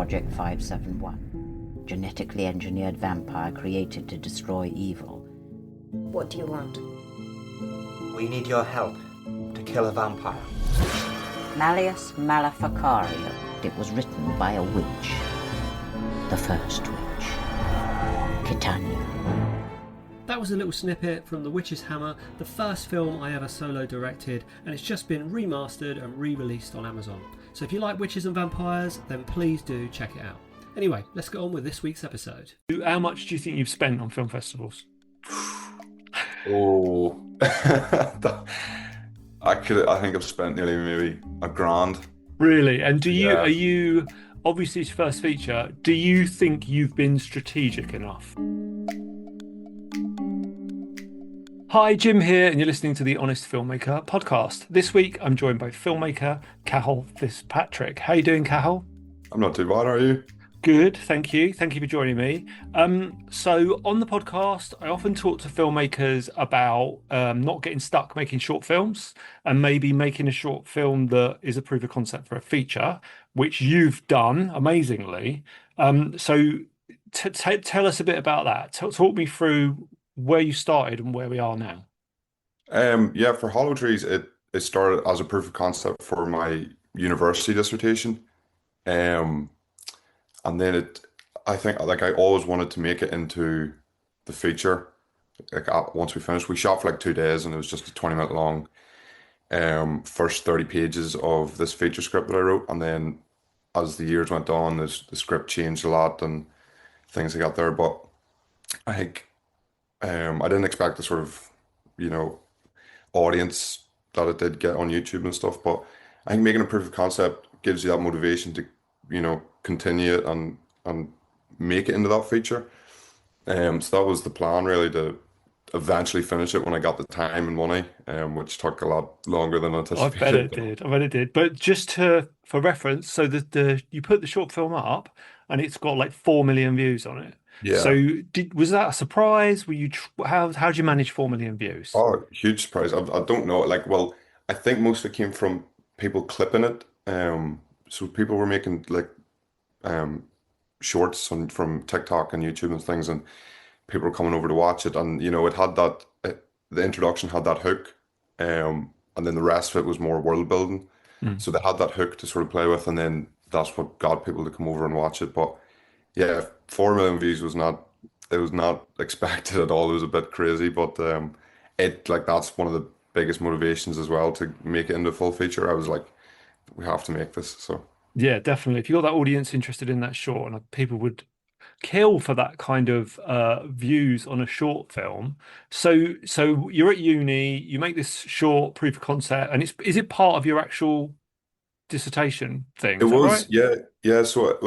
Project 571, genetically engineered vampire created to destroy evil. What do you want? We need your help to kill a vampire. Malleus Maleficario. It was written by a witch. The first witch. Titania. That was a little snippet from The Witch's Hammer, the first film I ever solo directed, and it's just been remastered and re-released on Amazon. So if you like witches and vampires, then please do check it out. Anyway, let's get on with this week's episode. How much do you think you've spent on film festivals? Oh, I think I've spent nearly maybe $1,000. Really? And are you, obviously it's your first feature, do you think you've been strategic enough? Hi, Jim here, and you're listening to the Honest Filmmaker podcast. This week, I'm joined by filmmaker Cathal Fitzpatrick. How you doing, Cathal? I'm not too bad, are you? Good, thank you. Thank you for joining me. So on the podcast, I often talk to filmmakers about not getting stuck making short films and maybe making a short film that is a proof of concept for a feature, which you've done amazingly. So tell us a bit about that. Talk me through where you started and where we are now. For Hollow Trees, it started as a proof of concept for my university dissertation. And then I think I always wanted to make it into the feature. Once we finished, we shot for like 2 days and it was just a 20-minute long first 30 pages of this feature script that I wrote. And then as the years went on, the script changed a lot and things like that there. But I think I didn't expect the sort of, audience that it did get on YouTube and stuff. But I think making a proof of concept gives you that motivation to, continue it and make it into that feature. So that was the plan, really, to eventually finish it when I got the time and money, which took a lot longer than anticipated. I bet it did. But just for reference, so you put the short film up and it's got like 4 million views on it. Yeah. So was that a surprise? Were you how did you manage 4 million views? Oh, huge surprise. I don't know. I think most of it came from people clipping it. So people were making shorts from TikTok and YouTube and things, and people were coming over to watch it. And it had the introduction had that hook, and then the rest of it was more world building. So they had that hook to sort of play with, and then that's what got people to come over and watch it. But yeah, 4 million views was not expected at all. It was a bit crazy, but that's one of the biggest motivations as well to make it into full feature. I was like, we have to make this. So yeah, definitely. If you got that audience interested in that short, and people would kill for that kind of views on a short film. So you're at uni, you make this short proof of concept, and is it part of your actual dissertation thing? it was, right? yeah. So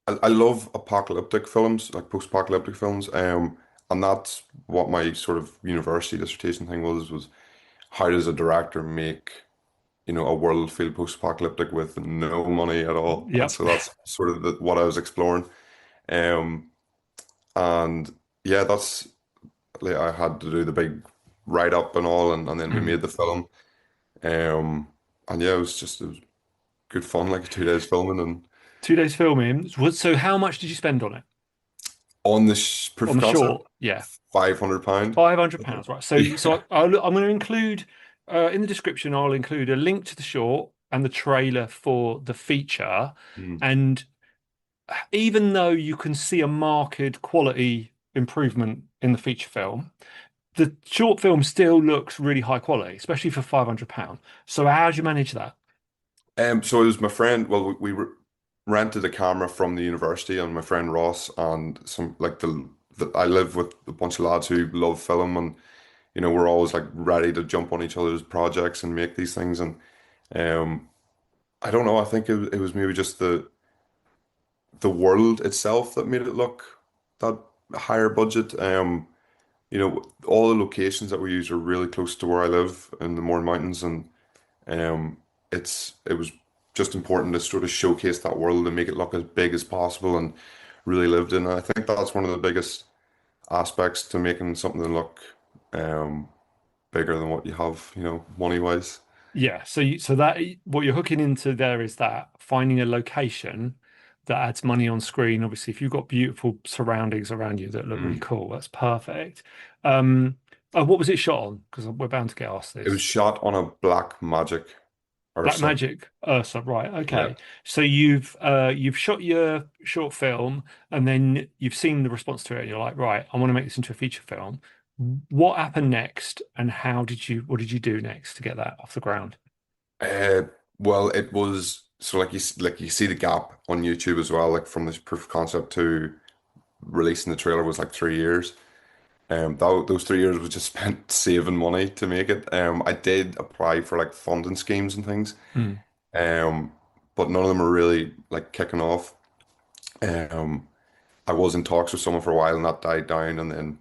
I love apocalyptic films, like post-apocalyptic films. And that's what my sort of university dissertation thing was how does a director make, a world feel post-apocalyptic with no money at all? Yeah. And so that's sort of what I was exploring. And yeah, that's I had to do the big write-up and all, and then we made the film. And yeah, it was good fun, like 2 days filming and 2 days filming. So how much did you spend on it? on this proof On of the concept, short, yeah. £500. £500, right? So I'm going to include in the description. I'll include a link to the short and the trailer for the feature. And even though you can see a marked quality improvement in the feature film, the short film still looks really high quality, especially for £500. So how did you manage that? So it was my friend. Well, we rented a camera from the university, and my friend Ross and some I live with a bunch of lads who love film, and we're always like ready to jump on each other's projects and make these things. And I don't know. I think it was maybe just the world itself that made it look that higher budget. All the locations that we use are really close to where I live in the Mourne Mountains, and it was just important to sort of showcase that world and make it look as big as possible and really lived in. And I think that's one of the biggest aspects to making something look bigger than what you have, money wise. Yeah. So that what you're hooking into there is that finding a location that adds money on screen. Obviously, if you've got beautiful surroundings around you that look really Mm. cool, that's perfect. Um, what was it shot on? Because we're bound to get asked It was this. shot on a Black Magic Black Ursa. Magic Ursa, right? Yeah. Okay. So you've shot your short film, and then you've seen the response to it, and you're like, right, I want to make this into a feature film. What happened next, and what did you do next to get that off the ground? Uh, well, it was so like you see the gap on YouTube as well, like from this proof of concept to releasing the trailer was like 3 years. Those 3 years was just spent saving money to make it. I did apply for like funding schemes and things, Hmm. um, but none of them were really like kicking off. Um, I was in talks with someone for a while and that died down, and then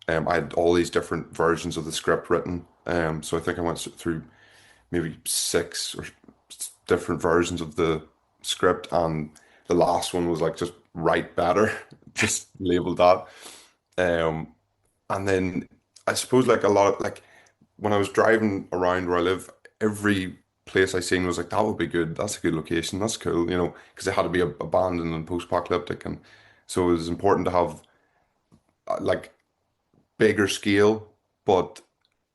I had all these different versions of the script written. So I think I went through maybe six or different versions of the script, and the last one was like just write better, just labeled that. Um, and then I suppose like a lot of like when I was driving around where I live, every place I seen was like that would be good. That's a good location. That's cool, because it had to be abandoned and post-apocalyptic, and so it was important to have like bigger scale, but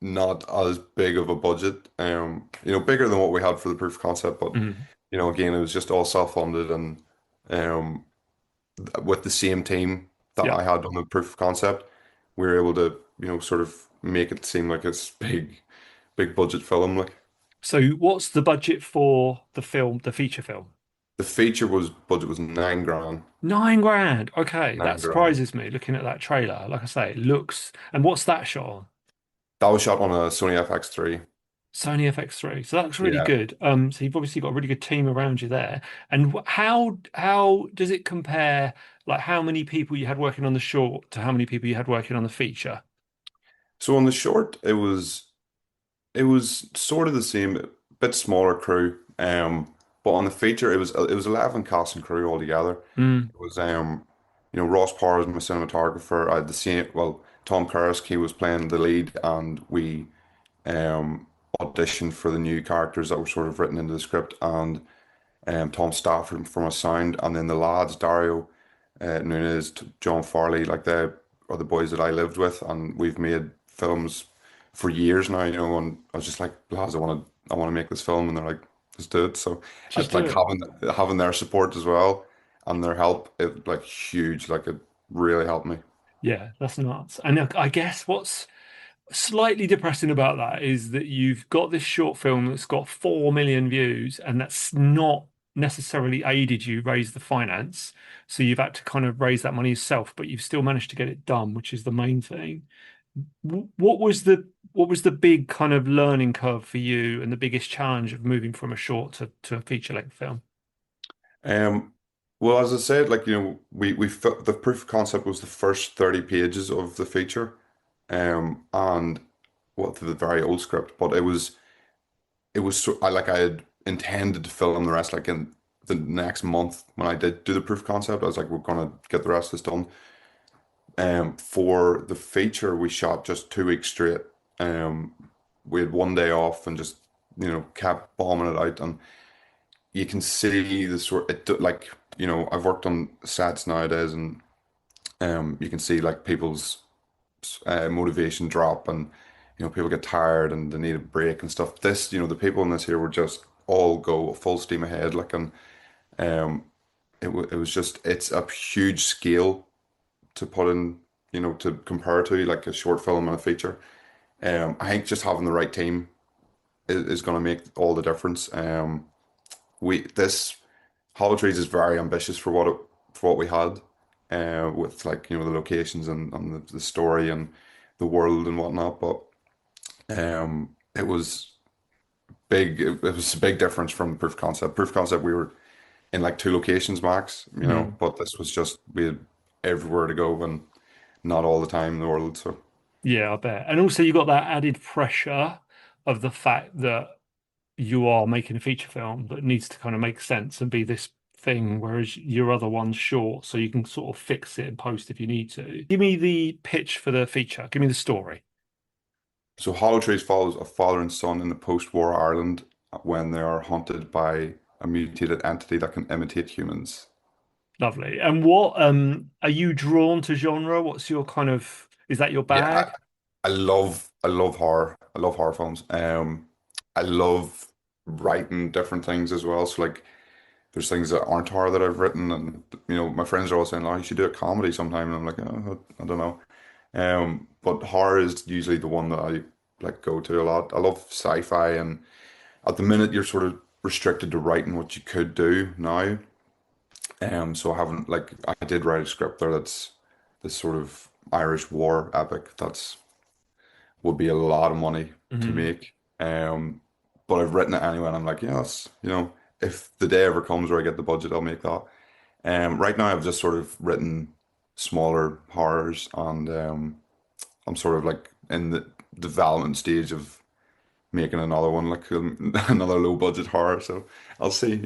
not as big of a budget. Bigger than what we had for the proof of concept, but Hmm. again, it was just all self-funded and um, with the same team that Yeah. I had on the proof of concept, we were able to, sort of make it seem like it's big budget film. Like So what's the budget for the film, the feature film? the feature was budget was 9 grand, 9 grand. Okay, that 9 grand. surprises me looking at that trailer. Like I say, it looks. And what's that shot on? That was shot on a Sony FX3. Sony FX3. So that looks really Yeah. good. So you've obviously got a really good team around you there. And how does it compare? Like how many people you had working on the short to how many people you had working on the feature? So on the short, it was sort of the same, a bit smaller crew. But on the feature, it was 11 cast and crew altogether. Mm, It was Ross Parr was my cinematographer. I had the same well, Tom Karras, he was playing the lead, and we auditioned for the new characters that were sort of written into the script, and Tom Stafford from a sound, and then the lads Dario, Nunez, John Farley, like they are the boys that I lived with, and we've made films for years now, and I was just like, lads, I want to make this film, and they're like, let's do it. So I just just do like it. having their support as well and their help, it like huge, like it really helped me. Yeah, that's nuts. And I guess what's slightly depressing about that is that you've got this short film that's got 4 million views, and that's not necessarily aided you raise the finance. So you've had to kind of raise that money yourself, but you've still managed to get it done, which is the main thing. What was the big kind of learning curve for you and the biggest challenge of moving from a short to a feature length film? Um, well, as I said, like, the proof of concept was the first 30 pages of the feature, and the very old script, but it was so I had intended to film the rest like in the next month when I did do the proof of concept. I was like, we're gonna get the rest of this done. For the feature, we shot just 2 weeks straight. Um, we had one day off and just kept bombing it out, and you can see the sort like I've worked on sets nowadays, and you can see like people's motivation drop, and people get tired and they need a break and stuff. The people in this here were just all go full steam ahead, like, and um, it was just it's a huge scale to put in, to compare to like a short film and a feature. I think just having the right team is going to make all the difference. We this Hollow Trees is very ambitious for what we had, with like the locations and the story and the world and whatnot. But it was big. It was a big difference from proof of concept. Proof of concept, we were in like 2 locations max, Mm. but this was just we had everywhere to go and not all the time in the world. So Yeah, I bet. And also you got that added pressure of the fact that you are making a feature film that needs to kind of make sense and be this thing, whereas your other one's short, so you can sort of fix it and post if you need to. Give me the pitch for the feature. Give me the story. so Hollow Trees follows a father and son in the post-war Ireland when they are haunted by a mutated entity that can imitate humans. Lovely. And what are you drawn to genre? What's your kind of, is that your Yeah, bag? I love horror. I love horror films. I love writing different things as well. So like there's things that aren't horror that I've written, and my friends are all saying, "Oh, you should do a comedy sometime." And I'm like, oh, I don't know. But horror is usually the one that I like go to a lot. I love sci-fi, and at the minute you're sort of restricted to writing what you could do now. So I haven't like I did write a script there that's this sort of Irish war epic that's would be a lot of money to Mhm. make. But I've written it anyway, and I'm like, yeah, if the day ever comes where I get the budget, I'll make that. Right now, I've just sort of written smaller horrors, and I'm sort of like in the development stage of making another one, like another low budget horror. So I'll see.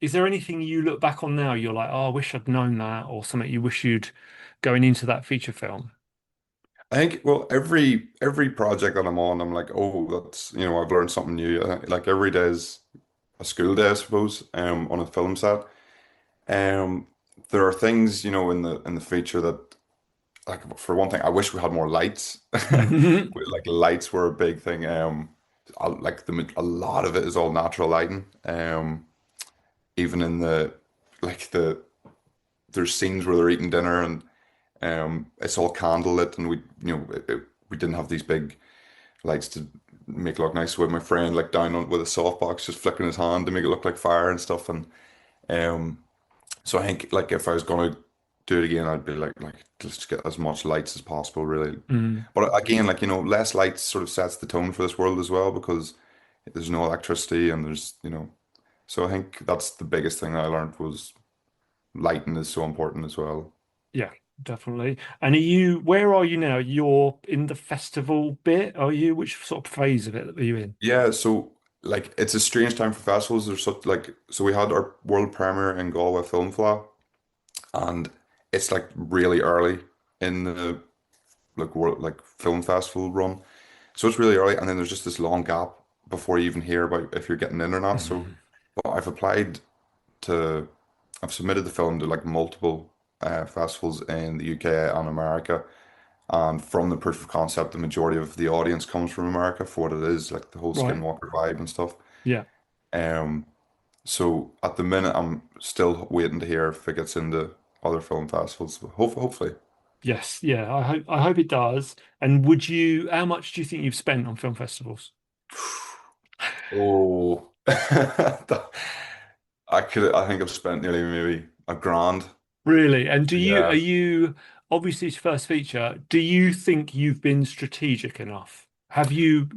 Is there anything you look back on now, you're like, oh, I wish I'd known that, or something you wish you'd going into that feature film? I think, well, every project that I'm on, I'm like, oh, I've learned something new. Like every day is a school day, I suppose, on a film set. Um, there are things, in the feature that, like, for one thing, I wish we had more lights. Like lights were a big thing. A lot of it is all natural lighting. Even in there's scenes where they're eating dinner, and it's all candlelit, and we didn't have these big lights to make it look nice. So with my friend like down on with a softbox, just flicking his hand to make it look like fire and stuff, and um. So I think like if I was gonna do it again, I'd be like let's get as much lights as possible, really. Mm. But again, like less lights sort of sets the tone for this world as well because there's no electricity and so I think that's the biggest thing I learned was lighting is so important as well. Yeah, definitely. And where are you now? You're in the festival bit, are you? Which sort of phase of it are you in? Yeah, so like it's a strange time for festivals. There's such like so we had our world premiere in Galway Film Festival and it's like really early in the like world like film festival run. So it's really early, and then there's just this long gap before you even hear about if you're getting in or not. So, Mhm. but to, I've submitted the film to like multiple festivals in the UK and America, and from the proof of concept, the majority of the audience comes from America for what it is, like the whole Right. Skinwalker vibe and stuff. Yeah. Um, so at the minute, I'm still waiting to hear if it gets into other film festivals. But hopefully. Yes. Yeah. I hope it does. And how much do you think you've spent on film festivals? Oh, I think I've spent nearly maybe a grand. Really? And are Yeah. you, obviously it's your first feature, do you think you've been strategic enough? How have you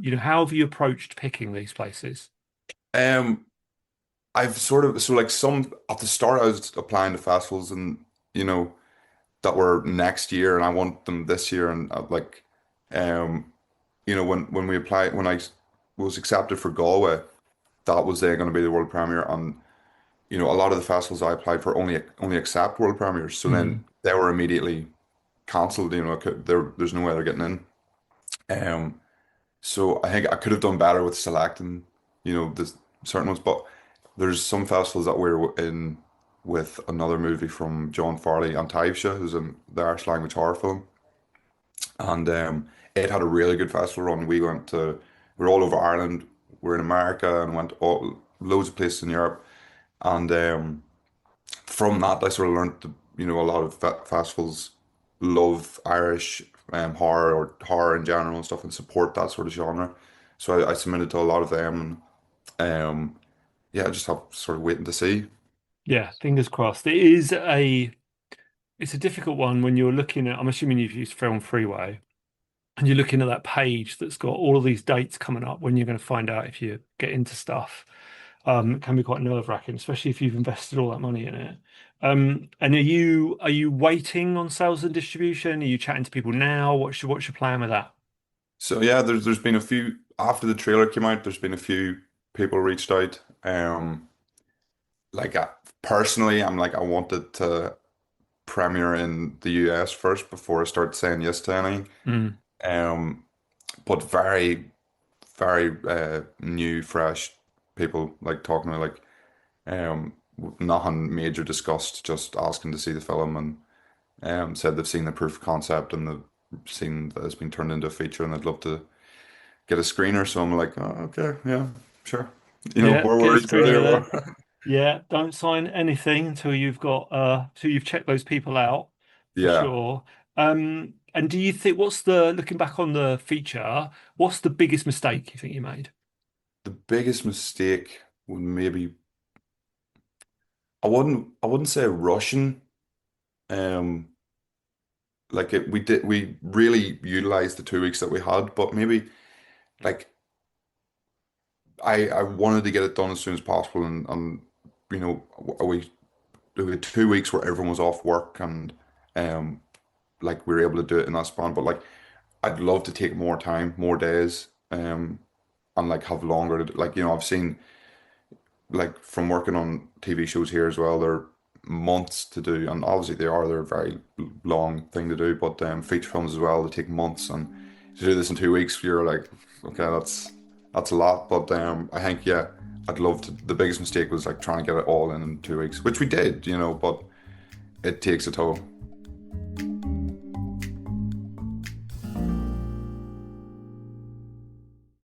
approached picking these places? Um, I've sort of, so like some, at the start, I was applying to festivals and, you know, that were next year and I want them this year. And um, when we applied, when I was accepted for Galway, that was going to be the world premiere. And, a lot of the festivals I applied for only accept world premieres. So then Mm. they were immediately cancelled, there's no way they're getting in. Um, so I think I could have done better with selecting, the certain ones, but there's some festivals that we're in with another movie from John Farley and Taibsha, who's the Irish language horror film. And it had a really good festival run. We were all over Ireland, we're in America and went loads of places in Europe. And from that, I sort of learned that, a lot of festivals love Irish horror or horror in general and stuff and support that sort of genre. So I submitted to a lot of them and yeah, I just have sort of waiting to see. Yeah, fingers crossed. It's a difficult one when you're looking at, I'm assuming you've used Film Freeway, and you're looking at that page that's got all of these dates coming up when you're going to find out if you get into stuff. It can be quite nerve-wracking, especially if you've invested all that money in it. And are you waiting on sales and distribution? Are you chatting to people now? What's your plan with that? So yeah, there's been a few after the trailer came out. There's been a few people reached out. Like personally, I'm like I wanted to premiere in the US first before I start saying yes to anything. Mm. Um, but very, very new, fresh people like talking to me like, nothing major discussed, just asking to see the film, and said they've seen the proof of concept and they've seen that it's been turned into a feature and they'd love to get a screener. So I'm like, oh, okay, yeah, sure. Yeah, More get a worries screener there. earlier. Yeah, don't sign anything until you've got till you've checked those people out for Yeah, sure. And do you think what's the looking back on the feature, what's the biggest mistake you think you made? the biggest mistake would maybe I wouldn't say rushing. Um, like we really utilized the 2 weeks that we had, but maybe like I wanted to get it done as soon as possible, and you know we had 2 weeks where everyone was off work, and um like we were able to do it in that span. But like I'd love to take more time, more days, and like have longer to, like I've seen, like, from working on TV shows here as well, they're months to do, and obviously they're a very long thing to do, but feature films as well, they take months, and to do this in 2 weeks, you're like, okay, that's a lot. But I think, yeah, I'd love to. The biggest mistake was like trying to get it all in 2 weeks, which we did, but it takes a toll.